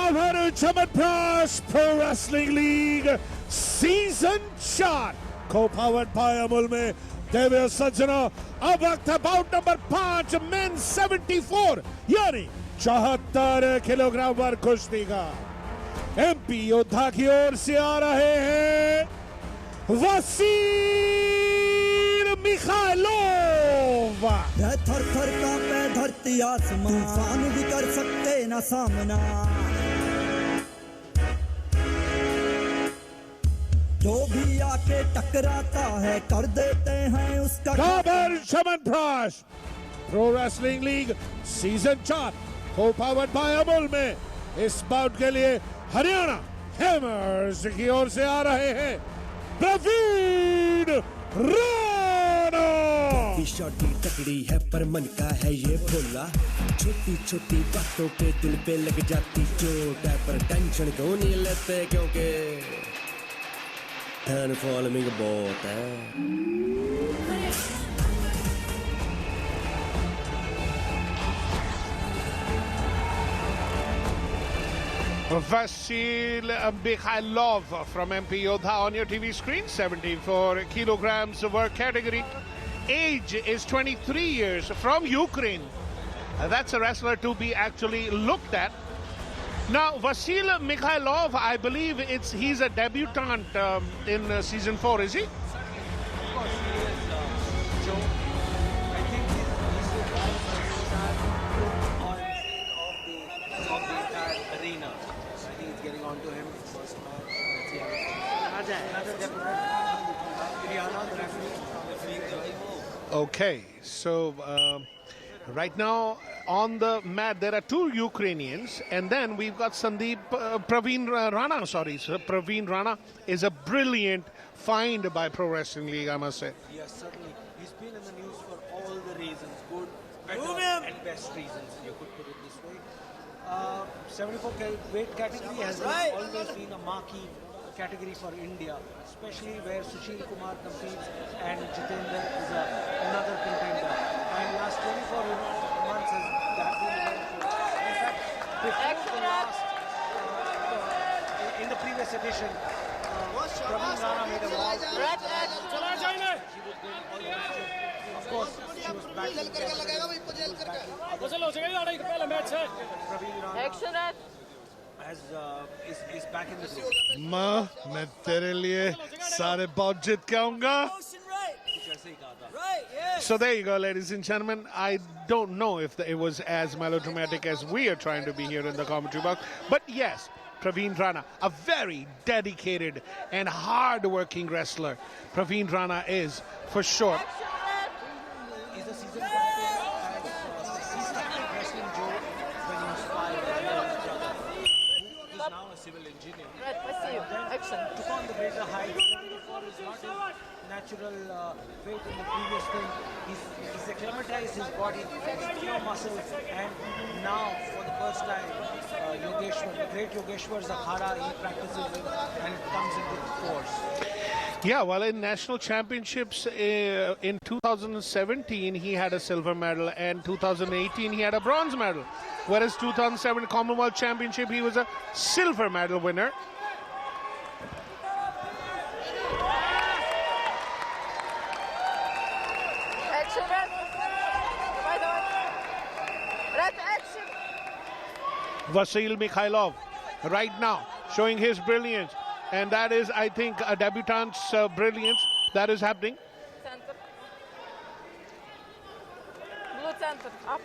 Power चमत्कार pro wrestling league season 4 को powered by Amul में देवे सज्जना। अब वक्त है बाउट नंबर 5 मेन 74 यानी 74 किलोग्राम वर्ग कुश्ती का। एमपी योद्धा की ओर से आ रहे हैं वसील मिखाइलोव। थर थर कांपे धरती आसमान, तूफान भी कर सकते ना सामना। जो भी आके टकराता है कर देते हैं उसका काबर chyawanprash pro wrestling league season 4 को पावर्ड बाय अमूल में इस बाउट के लिए हरियाणा हैमर्स की ओर से आ रहे हैं प्रवीण राणा। शॉटी तकड़ी है पर मन का है ये भोला, छोटी छोटी बातों पे दिल पे लग जाती चोट है, पर टेंशन क्यों नहीं लेते क्योंकि फैन फॉलोइंग बहुत है। Vasil Mikhailov from MP Yodha on your TV screen. 74 kilograms work category. Age is 23 years, from Ukraine. That's a wrestler to be actually looked at. Now, Vasil Mikhailov, I believe he's a debutant in season 4, is he? Of course, he is, Joe. I think he's the guy of the entire arena. I think it's getting onto him first match. Let's see how it goes. Another debutant. Ludhiana, the referee. Okay, so right now on the mat there are two Ukrainians, and then we've got Praveen Rana. Sorry, so Praveen Rana is a brilliant find by Pro Wrestling League, I must say. Yes, certainly. He's been in the news for all the reasons, good, better, and best reasons, you could put it this way. 74 weight category has always been a marquee category for India, especially where Sushil Kumar competes and Jitendra is another contender. And last 24 months has that been very good. In fact, before the last, in the previous edition, Praveen Rana made a vow. She would bring all the matches. Of course, she was back in Praveen Rana is back in the group. माँ मैं तेरे लिए सारे bought जीत के आऊंगा. So there you go, ladies and gentlemen. I don't know if it was as melodramatic as we are trying to be here in the commentary box, but yes, Praveen Rana, a very dedicated and hard-working wrestler. Praveen Rana is, for sure. He's a seasoned champion and he started wrestling Joe when he was 5 He's now a civil engineer. Then took on the greater height. 74 is not his natural weight in the previous thing. He's acclimatized his body, he's pure muscles, and now for the first time, Yogeshwar, the great Yogeshwar's Akhada, he practices it and it comes into force. Yeah, well, in national championships in 2017, he had a silver medal, and 2018, he had a bronze medal. Whereas 2007 Commonwealth Championship, he was a silver medal winner. Vasil Mikhailov right now showing his brilliance, and that is, I think, a debutant's brilliance that is happening. Center. Blue center, up.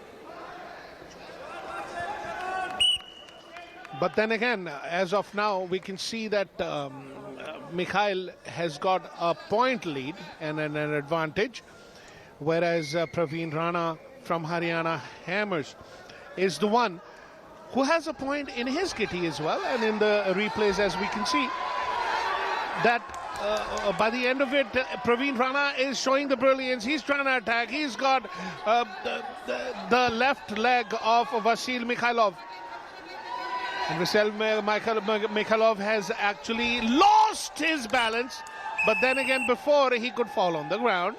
But then again, as of now, we can see that Mikhail has got a point lead and an advantage, whereas Praveen Rana from Haryana Hammers is the one who has a point in his kitty as well, and in the replays, as we can see, that by the end of it, Praveen Rana is showing the brilliance. He's trying to attack. He's got the left leg of Vasil Mikhailov. And Vasil Mikhailov has actually lost his balance, but then again, before he could fall on the ground,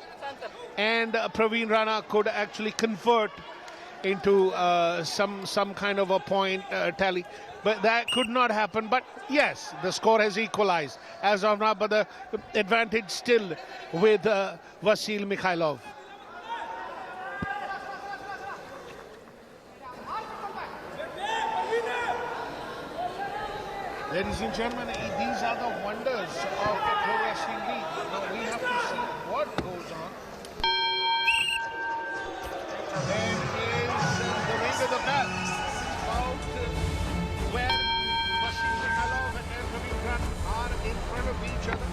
and Praveen Rana could actually convert into some kind of a point tally. But that could not happen. But yes, the score has equalized as of now, but the advantage still with Vasil Mikhailov. Ladies and gentlemen, these are the wonders of the Pro Wrestling League. Now we have to see what goes on. There is the ring of the bell. About where Vasil Mikhailov and Praveen Rana are in front of each other.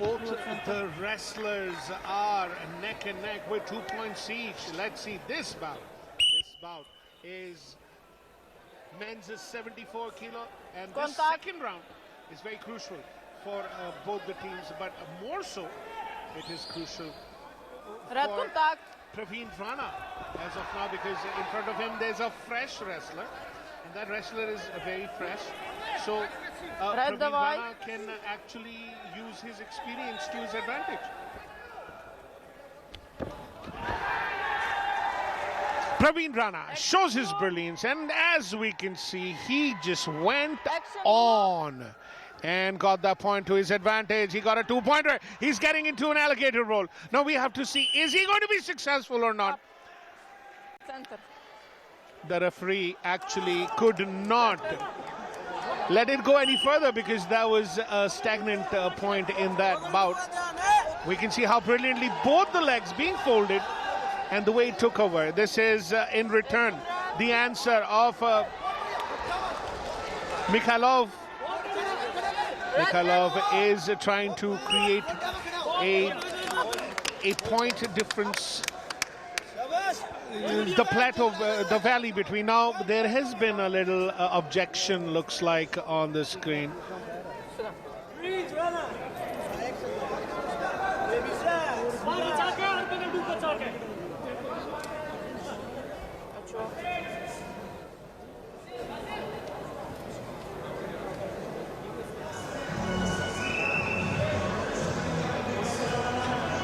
Both the wrestlers are neck and neck with 2 points each. Let's see this bout. This bout is men's 74 kilo, and this second round is very crucial for both the teams, but more so it is crucial Red for contact. Praveen Rana as of now, because in front of him there's a fresh wrestler, and that wrestler is very fresh. So Praveen Rana can actually use his experience to his advantage. Praveen Rana shows his brilliance, and as we can see, he just went on and got that point to his advantage. He got a 2-pointer. He's getting into an alligator roll. Now we have to see, is he going to be successful or not? Center. The referee actually could not let it go any further because that was a stagnant point in that bout. We can see how brilliantly both the legs being folded and the way it took over. This is in return the answer of Mikhailov. Mikhailov is trying to create a point difference. The plateau, the valley between. Now there has been a little objection, looks like, on the screen.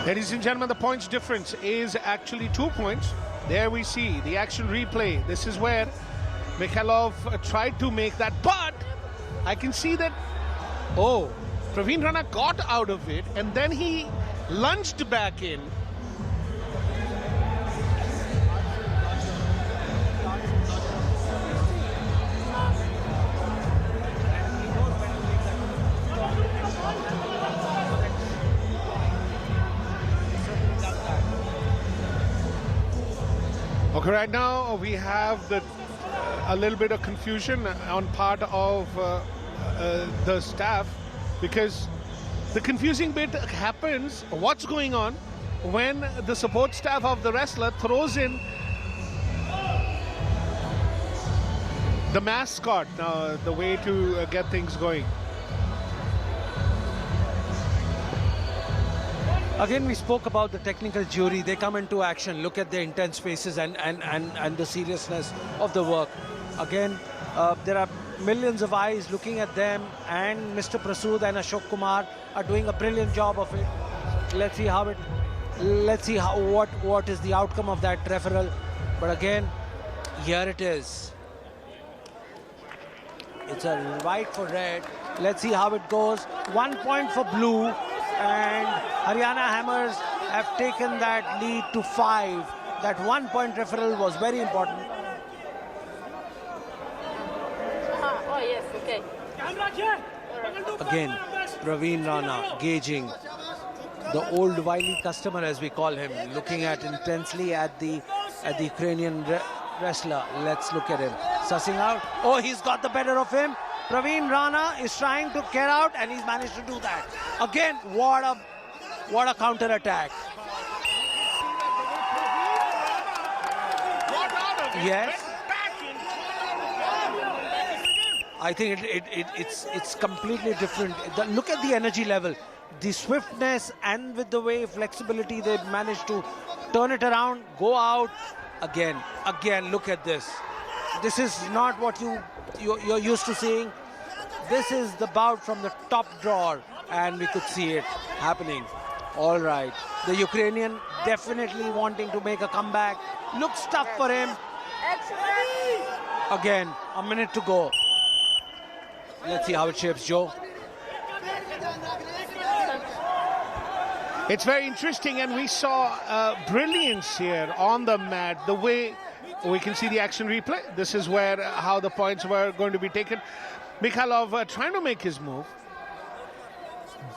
Ladies and gentlemen, the points difference is actually 2 points. There we see the action replay. This is where Mikhailov tried to make that, but I can see that, oh, Praveen Rana got out of it and then he lunged back in. Okay, right now we have a little bit of confusion on part of the staff, because the confusing bit happens, what's going on, when the support staff of the wrestler throws in the mascot, the way to get things going. Again, we spoke about the technical jury. They come into action, look at their intense faces and the seriousness of the work. Again, there are millions of eyes looking at them, and Mr. Prasood and Ashok Kumar are doing a brilliant job of it. Let's see what is the outcome of that referral. But again, here it is. It's a white for red. Let's see how it goes. 1 point for blue. And Haryana Hammers have taken that lead to 5. That 1 point referral was very important. Oh, yes, okay. Again, Praveen Rana gauging the old wily customer, as we call him, looking at intensely at the Ukrainian wrestler. Let's look at him. Sussing out. Oh, he's got the better of him. Praveen Rana is trying to get out, and he's managed to do that. Again, what a counter attack. Yes. I think it's completely different. Look at the energy level, the swiftness, and with the way flexibility they managed to turn it around, go out again. Look at this. This is not what you're used to seeing. This is the bout from the top drawer, and we could see it happening. All right. The Ukrainian definitely wanting to make a comeback. Looks tough for him. Again, a minute to go. Let's see how it shapes, Joe. It's very interesting, and we saw brilliance here on the mat. The way we can see the action replay. This is where how the points were going to be taken. Mikhailov trying to make his move,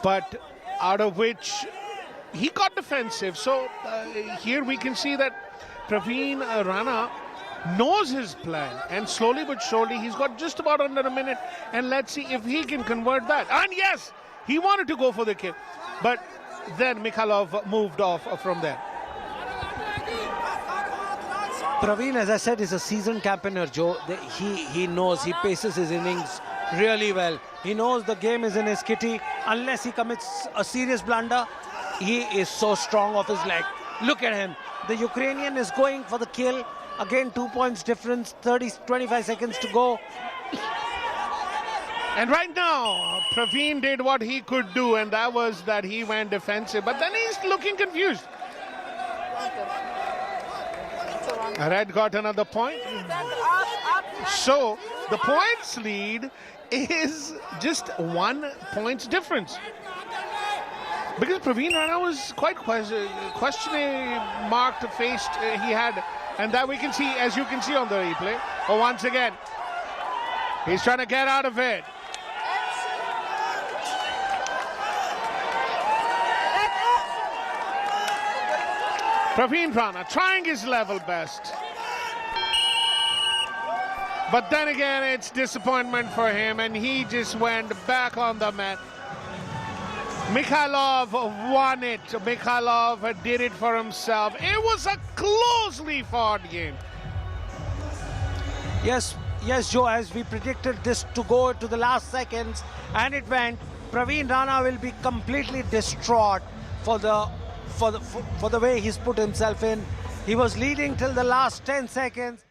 but out of which he got defensive. So here we can see that Praveen Rana knows his plan, and slowly but surely he's got just about under a minute, and let's see if he can convert that. And yes, he wanted to go for the kill, but then Mikhailov moved off from there. Praveen, as I said, is a seasoned campaigner, Joe. He knows, he paces his innings really well. He knows the game is in his kitty. Unless he commits a serious blunder, he is so strong off his leg. Look at him. The Ukrainian is going for the kill. Again, 2 points difference, 25 seconds to go. And right now, Praveen did what he could do, and that was that he went defensive. But then he's looking confused. Red got another point. So the points lead is just 1 point difference. Because Praveen Rana was quite questioning marked faced he had. And that we can see, as you can see on the replay. Oh, once again, he's trying to get out of it. Praveen Rana trying his level best. But then again, it's disappointment for him, and he just went back on the mat. Mikhailov won it. Mikhailov did it for himself. It was a closely fought game. Yes, Joe, as we predicted this to go to the last seconds, and it went. Praveen Rana will be completely distraught for the way he's put himself in. He was leading till the last 10 seconds.